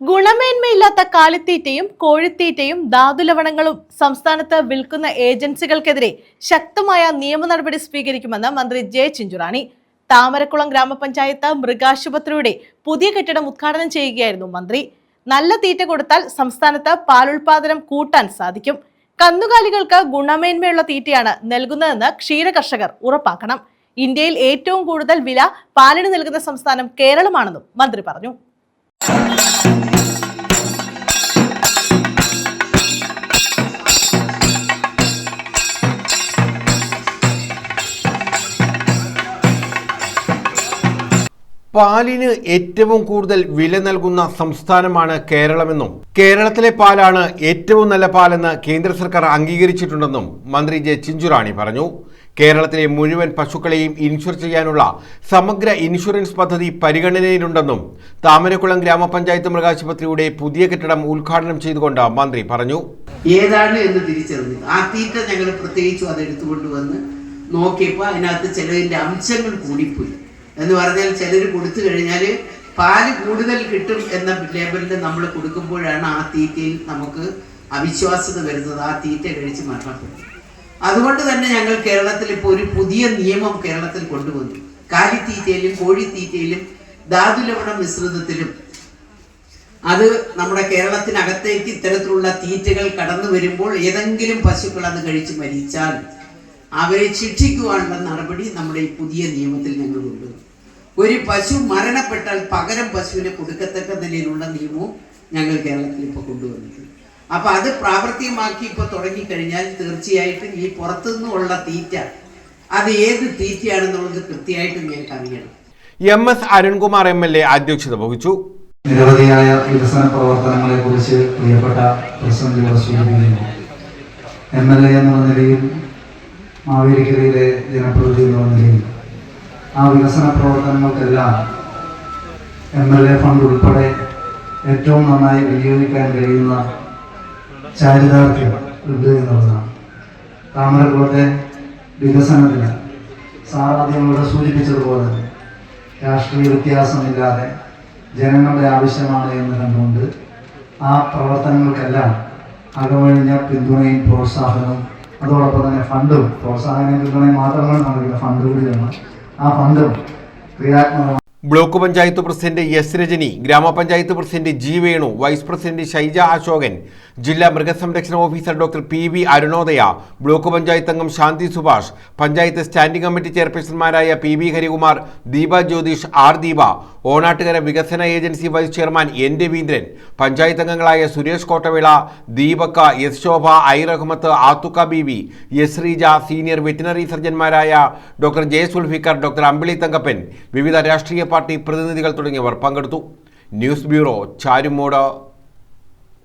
ഗുണമേന്മയില്ലാത്ത കാലിത്തീറ്റയും കോഴിത്തീറ്റയും ധാതുലവണങ്ങളും സംസ്ഥാനത്ത് വിൽക്കുന്ന ഏജൻസികൾക്കെതിരെ ശക്തമായ നിയമ നടപടി സ്വീകരിക്കുമെന്ന് മന്ത്രി ജെ ചിഞ്ചുറാണി. താമരക്കുളം ഗ്രാമപഞ്ചായത്ത് മൃഗാശുപത്രിയുടെ പുതിയ കെട്ടിടം ഉദ്ഘാടനം ചെയ്യുകയായിരുന്നു മന്ത്രി. നല്ല തീറ്റ കൊടുത്താൽ സംസ്ഥാനത്ത് പാലുൽപാദനം കൂട്ടാൻ സാധിക്കും. കന്നുകാലികൾക്ക് ഗുണമേന്മയുള്ള തീറ്റയാണ് നൽകുന്നതെന്ന് ക്ഷീര കർഷകർ ഉറപ്പാക്കണം. ഇന്ത്യയിൽ ഏറ്റവും കൂടുതൽ വില പാലിന് നൽകുന്ന സംസ്ഥാനം കേരളമാണെന്നും മന്ത്രി പറഞ്ഞു. പാലിന് ഏറ്റവും കൂടുതൽ വില നൽകുന്ന സംസ്ഥാനമാണ് കേരളമെന്നും കേരളത്തിലെ പാലാണ് ഏറ്റവും നല്ല പാലെന്ന് കേന്ദ്ര സർക്കാർ അംഗീകരിച്ചിട്ടുണ്ടെന്നും മന്ത്രി ജെ ചിഞ്ചുറാണി പറഞ്ഞു. കേരളത്തിലെ മുഴുവൻ പശുക്കളെയും ഇൻഷുർ ചെയ്യാനുള്ള സമഗ്ര ഇൻഷുറൻസ് പദ്ധതി പരിഗണനയിലുണ്ടെന്നും താമരക്കുളം ഗ്രാമപഞ്ചായത്ത് മൃഗാശുപത്രിയുടെ പുതിയ കെട്ടിടം ഉദ്ഘാടനം ചെയ്തുകൊണ്ട് മന്ത്രി പറഞ്ഞു. ഏതാണ് എന്ന് തിരിച്ചറിഞ്ഞു ആ തീറ്റ ഞങ്ങൾ പ്രത്യേകിച്ചും അത് എടുത്തുകൊണ്ടുവന്ന് നോക്കിയപ്പോൾ അതിനകത്ത് ചിലതിൻ്റെ അംശങ്ങൾ കൂടിപ്പോയി എന്ന് പറഞ്ഞാൽ ചിലർ കൊടുത്തു കഴിഞ്ഞാൽ പാല് കൂടുതൽ കിട്ടും എന്ന ലേബലിൽ നമ്മൾ കൊടുക്കുമ്പോഴാണ് ആ തീറ്റയിൽ നമുക്ക് അവിശ്വാസ്യത വരുന്നത്. ആ തീറ്റ കഴിച്ച് മരണപ്പെടും. അതുകൊണ്ട് തന്നെ ഞങ്ങൾ കേരളത്തിൽ ഇപ്പോൾ ഒരു പുതിയ നിയമം കേരളത്തിൽ കൊണ്ടുവന്നു. കാലിത്തീറ്റയിലും കോഴിത്തീറ്റയിലും ധാതുലവണ മിശ്രിതത്തിലും അത് നമ്മുടെ കേരളത്തിനകത്തേക്ക് ഇത്തരത്തിലുള്ള തീറ്റകൾ കടന്നു വരുമ്പോൾ ഏതെങ്കിലും പശുക്കൾ അത് കഴിച്ച് മരിച്ചാൽ അവരെ ശിക്ഷിക്കുവാനുള്ള നടപടി നമ്മുടെ ഈ പുതിയ നിയമത്തിൽ ഞങ്ങൾ കൊണ്ടുവന്നു. ഒരു പശു മരണപ്പെട്ടാൽ പകരം പശുവിനെ കൊടുക്കത്തക്ക നിലയിലുള്ള നിയമവും ഞങ്ങൾ കേരളത്തിൽ ഇപ്പോൾ കൊണ്ടുവന്നിട്ടുണ്ട്. അപ്പോൾ അത് പ്രാവർത്തികമാക്കി ഇപ്പോൾ തുടങ്ങിക്കഴിഞ്ഞാൽ തീർച്ചയായിട്ടും ഈ പുറത്തുനിന്നുള്ള തീറ്റ അത് ഏത് തീറ്റയാണെന്നുള്ളത് കൃത്യമായിട്ട് ഞങ്ങൾക്ക് അറിയണം. MS അരുൺകുമാർ MLA അധ്യക്ഷത വഹിച്ചു. നിരവധിയായ വികസന പ്രവർത്തനങ്ങളെ കുറിച്ച് പ്രിയപ്പെട്ട പ്രസിഡന്റ് സൂചിപ്പിക്കുന്നു. MLA എന്നുള്ള നിലയിൽ മാവേലിക്കരയിലെ ജനപ്രതിനിധി എന്നുള്ള നിലയിൽ ആ വികസന പ്രവർത്തനങ്ങൾക്കെല്ലാം MLA ഫണ്ട് ഉൾപ്പെടെ ഏറ്റവും നന്നായി വിനിയോഗിക്കാൻ കഴിയുന്ന ചാരിതാർത്ഥ്യം ഉണ്ട് എന്നുള്ളതാണ്. താമരക്കുളത്തെ വികസനത്തിന് സാറാദ്യങ്ങളോട് സൂചിപ്പിച്ചതുപോലെ രാഷ്ട്രീയ വ്യത്യാസമില്ലാതെ ജനങ്ങളുടെ ആവശ്യമാണ് എന്ന് കണ്ടുകൊണ്ട് ആ പ്രവർത്തനങ്ങൾക്കെല്ലാം അകമഴിഞ്ഞ പിന്തുണയും പ്രോത്സാഹനവും അതോടൊപ്പം തന്നെ ഫണ്ടും പ്രോത്സാഹനവും പിന്തുണയും മാത്രമാണ് നൽകുന്ന ഫണ്ട് കൂടി വേണം. ആ ഫണ്ടും ക്രിയാത്മകമാണ്. Block panchayat president S Rajani, ഗ്രാമപഞ്ചായത്ത് president G Venu, vice president Shyja Ashokan, ജില്ലാ മൃഗസംരക്ഷണ officer doctor PV Arunodaya, block panchayat അംഗം ശാന്തി സുഭാഷ്, പഞ്ചായത്ത് സ്റ്റാൻഡിംഗ് കമ്മിറ്റി ചെയർപേഴ്സൺമാരായ PB ഹരികുമാർ, ദീപ ജ്യോതിഷ്, R ദീപ, ഓണാട്ടുകര വികസന agency vice chairman N Raveendran, panchayat അംഗങ്ങളായ Suresh Kottavila, Deepakka, S Shobha, I Rahmath, Athukka Beevi, S Sreeja, senior veterinary സർജന്മാരായ doctor J Sulfikar, doctor Ambili Thankappan, വിവിധ രാഷ്ട്രീയ പാർട്ടി പ്രതിനിധികൾ തുടങ്ങിയവർ പങ്കെടുത്തു. News bureau, Charummood.